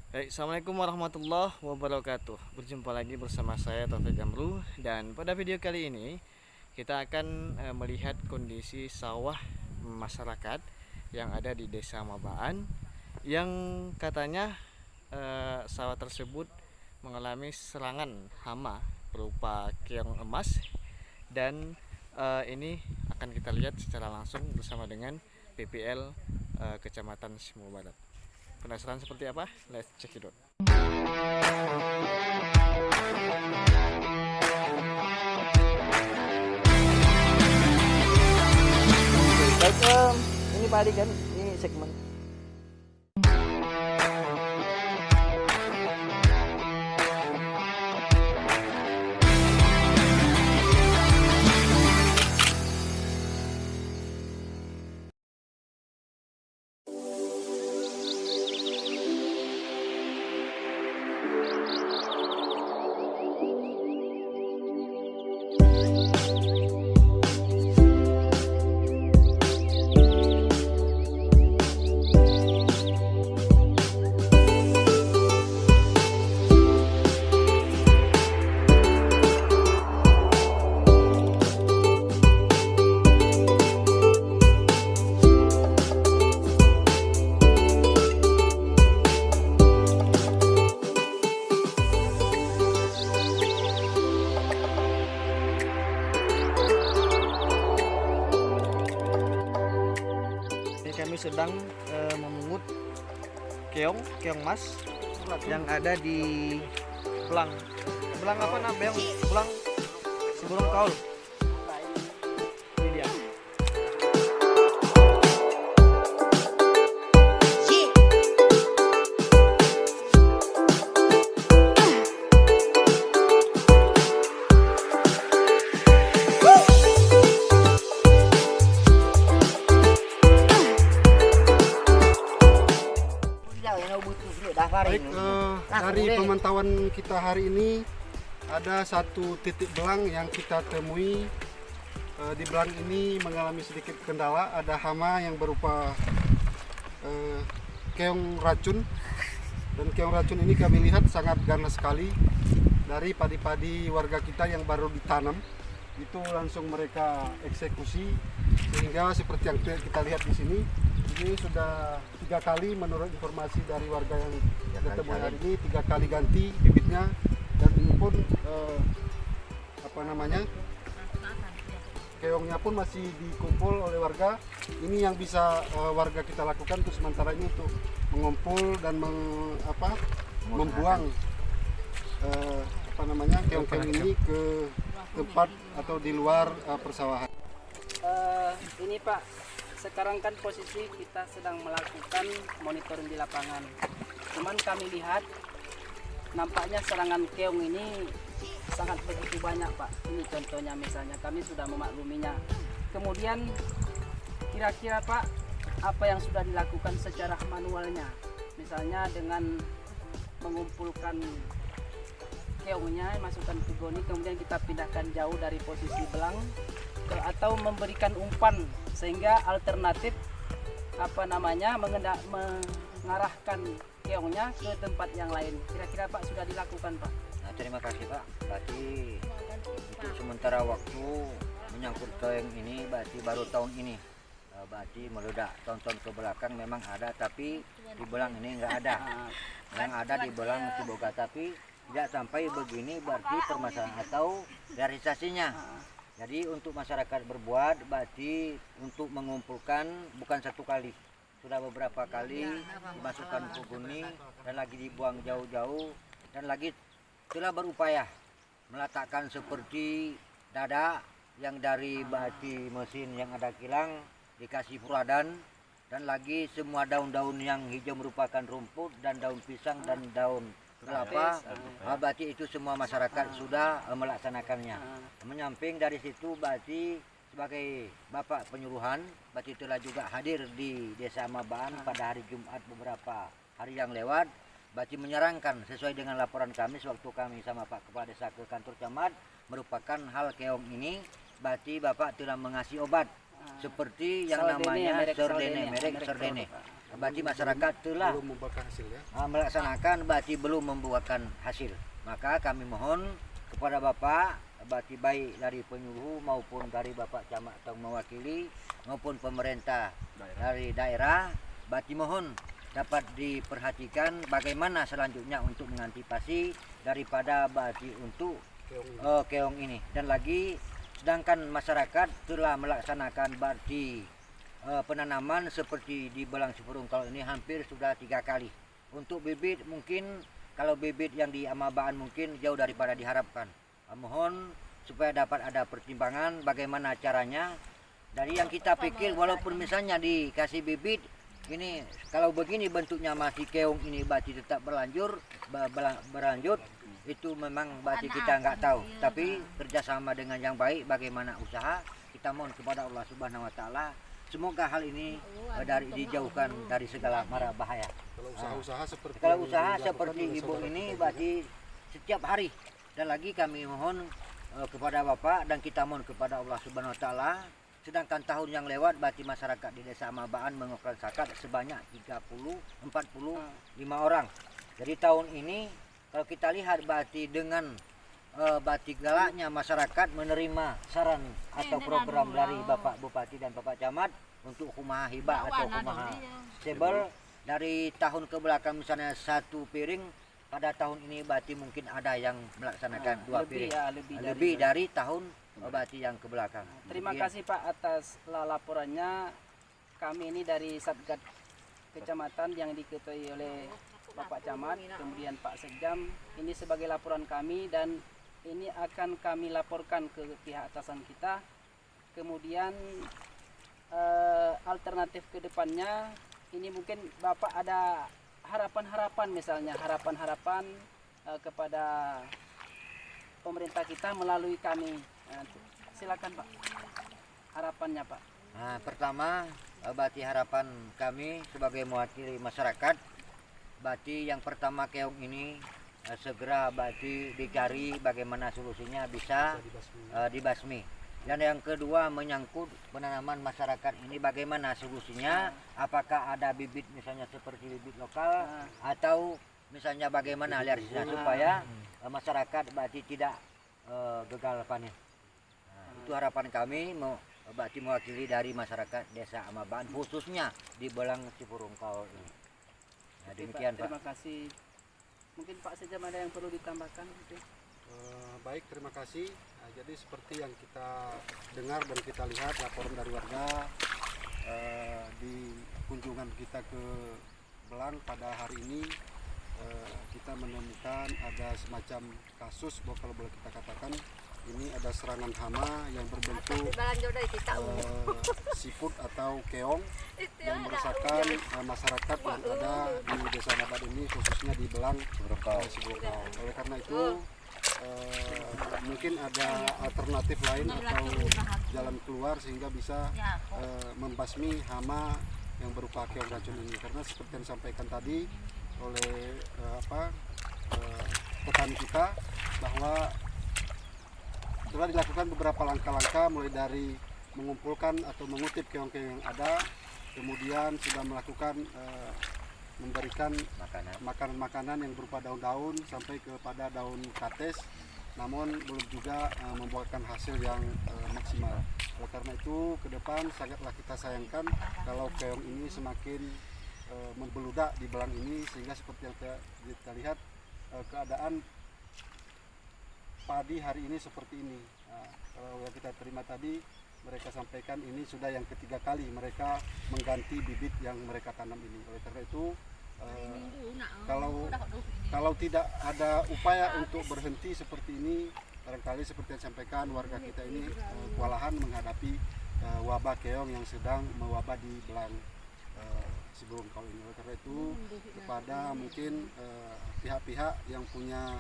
Assalamualaikum warahmatullahi wabarakatuh. Berjumpa lagi bersama saya Taufik Amru, dan pada video kali ini kita akan melihat kondisi sawah masyarakat yang ada di Desa Mabaan, yang katanya sawah tersebut mengalami serangan hama berupa keong emas, dan ini akan kita lihat secara langsung bersama dengan PPL Kecamatan Simo Barat. Penasaran seperti apa? Let's check it out. Baik, ini Pak Adi kan, ini segmen. Kami sedang memungut keong mas yang ada di belang apa namanya, belang burung kaul. Ini dia. Baik, dari pemantauan kita hari ini ada satu titik belang yang kita temui. Di belang ini mengalami sedikit kendala, ada hama yang berupa keong racun, dan keong racun ini kami lihat sangat ganas sekali dari padi-padi warga kita yang baru ditanam. Itu langsung mereka eksekusi, sehingga seperti yang kita lihat di sini, ini sudah 3 kali menurut informasi dari warga yang ketemu hari ini, 3 kali ganti bibitnya, dan ini pun keongnya pun masih dikumpul oleh warga. Ini yang bisa warga kita lakukan untuk sementara ini, untuk mengumpul dan membuang keong-keong ini ke tempat atau di luar persawahan. Ini Pak, sekarang kan posisi kita sedang melakukan monitoring di lapangan. Cuman kami lihat nampaknya serangan keong ini sangat begitu banyak Pak. Ini contohnya, misalnya kami sudah memakluminya. Kemudian kira-kira Pak, apa yang sudah dilakukan secara manualnya? Misalnya dengan mengumpulkan keongnya, masukkan ke goni, kemudian kita pindahkan jauh dari posisi belang, atau memberikan umpan sehingga alternatif mengarahkan keongnya ke tempat yang lain. Kira-kira Pak sudah dilakukan Pak? Nah, terima kasih Pak. Berarti untuk sementara waktu menyangkut keong ini berarti baru tahun ini. Berarti meledak. Tahun-tahun ke belakang memang ada, tapi di belang ini enggak ada. Yang ada di belang Ciboga, tapi tidak sampai begini, berarti permasalahan atau realisasinya. Jadi untuk masyarakat berbuat, berarti untuk mengumpulkan bukan satu kali, sudah beberapa kali dimasukkan ke guni dan lagi dibuang jauh-jauh, dan lagi telah berupaya meletakkan seperti dada yang dari berarti mesin yang ada kilang dikasih furadan, dan lagi semua daun-daun yang hijau merupakan rumput dan daun pisang dan daun kelapa. Berarti itu semua masyarakat sudah melaksanakannya. Menyamping dari situ, berarti sebagai Bapak penyuluhan, berarti telah juga hadir di Desa Mabaan pada hari Jumat beberapa hari yang lewat. Berarti menyarankan sesuai dengan laporan kami sewaktu kami sama Pak Kepala Desa ke kantor camat, merupakan hal keong ini. Berarti Bapak telah mengasih obat seperti yang namanya serdene, merek serdene. berarti masyarakat telah belum membuahkan hasil ya. melaksanakan berarti belum membuahkan hasil. Maka kami mohon kepada Bapak, berarti baik dari penyuluh maupun dari Bapak Camat atau mewakili maupun pemerintah dari daerah, berarti mohon dapat diperhatikan bagaimana selanjutnya untuk mengantisipasi daripada berarti untuk keong ini. Dan lagi sedangkan masyarakat telah melaksanakan berarti penanaman seperti di Belang Sipurung kalau ini hampir sudah 3 kali. Untuk bibit mungkin kalau bibit yang di Amabaan mungkin jauh daripada diharapkan. Mohon supaya dapat ada pertimbangan bagaimana caranya. Dari yang kita pikir walaupun misalnya dikasih bibit ini kalau begini bentuknya masih keong ini berarti tetap berlanjut itu memang berarti kita nggak tahu. Tapi kerjasama dengan yang baik bagaimana usaha kita mohon kepada Allah Subhanahu Wa Taala. Semoga hal ini dijauhkan dari segala mara bahaya. Kalau usaha seperti ibu ini berarti setiap hari. Dan lagi kami mohon kepada Bapak dan kita mohon kepada Allah Subhanahu Wa Taala. Sedangkan tahun yang lewat berarti masyarakat di Desa Amabaan mengumpulkan zakat sebanyak 45 orang. Jadi tahun ini kalau kita lihat berarti dengan berarti galaknya masyarakat menerima saran atau program dari Bapak Bupati dan Bapak Camat untuk kumaha hibah atau kumaha sebel dari tahun ke belakang misalnya 1 piring pada tahun ini berarti mungkin ada yang melaksanakan 2 piring lebih dari tahun berarti yang ke belakang. Terima kasih Pak atas laporannya. Kami ini dari Satgas Kecamatan yang diketuai oleh Bapak Camat, kemudian Pak Sekjam. Ini sebagai laporan kami dan ini akan kami laporkan ke pihak atasan kita. Kemudian alternatif ke depannya ini mungkin Bapak ada harapan-harapan misalnya harapan-harapan kepada pemerintah kita melalui kami. Silakan Pak. Harapannya Pak. Nah, pertama berarti harapan kami sebagai mewakili masyarakat berarti yang pertama keong ini segera berarti dicari bagaimana solusinya bisa dibasmi. Dan yang kedua menyangkut penanaman masyarakat ini bagaimana solusinya, apakah ada bibit misalnya seperti bibit lokal atau misalnya bagaimana aliransinya supaya masyarakat berarti tidak gagal panen. Itu harapan kami berarti mewakili dari masyarakat Desa Amabaan khususnya di Belang Sipurung Kaul ini. Nah, demikian Pak. Terima kasih. Mungkin Pak Sekjam ada yang perlu ditambahkan? Baik, terima kasih. Nah, jadi seperti yang kita dengar dan kita lihat laporan dari warga di kunjungan kita ke Belang pada hari ini kita menemukan ada semacam kasus bahwa kalau boleh kita katakan ini ada serangan hama yang berbentuk siput atau keong yang meresahkan masyarakat yang ada di Desa Amabaan ini khususnya di Belang Sipurung. Oleh karena itu mungkin ada alternatif lain atau jalan keluar sehingga bisa membasmi hama yang berupa keong racun ini, karena seperti yang disampaikan tadi oleh petani kita bahwa telah dilakukan beberapa langkah-langkah mulai dari mengumpulkan atau mengutip keong-keong yang ada, kemudian sudah melakukan memberikan makanan-makanan yang berupa daun-daun sampai kepada daun kates, namun belum juga membuahkan hasil yang maksimal. Oleh karena itu ke depan sangatlah kita sayangkan kalau keong ini semakin membeludak di Belang ini, sehingga seperti yang kita lihat keadaan padi hari ini seperti ini. Nah, kalau yang kita terima tadi mereka sampaikan ini sudah yang ketiga kali mereka mengganti bibit yang mereka tanam ini. Oleh karena itu kalau tidak ada upaya untuk berhenti seperti ini, barangkali seperti yang disampaikan warga kita ini kewalahan menghadapi wabah keong yang sedang mewabah di Belang Sipurung Kaul ini. Oleh karena itu kepada mungkin pihak-pihak yang punya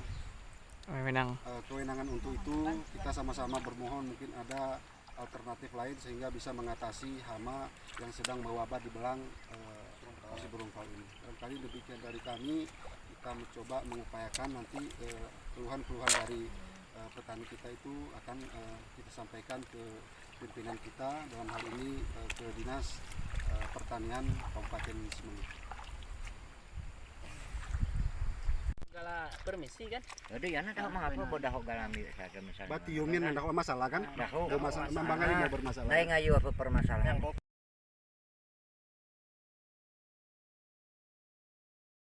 kewenangan untuk itu, kita sama-sama bermohon mungkin ada alternatif lain sehingga bisa mengatasi hama yang sedang mewabah di Belang Sipurung Kaul ini. Barangkali demikian dari kami, kita mencoba mengupayakan nanti keluhan-keluhan dari petani kita itu akan kita sampaikan ke pimpinan kita, dalam hal ini ke Dinas Pertanian Kabupaten Semeru. Segala permisi kan? Jadi ya dah mengapa bodah galami saja misalnya. Berarti Yumin hendak masalah kan? Dah Mau masalah, memang ini mau bermasalah. Lain ngayu apa permasalahan.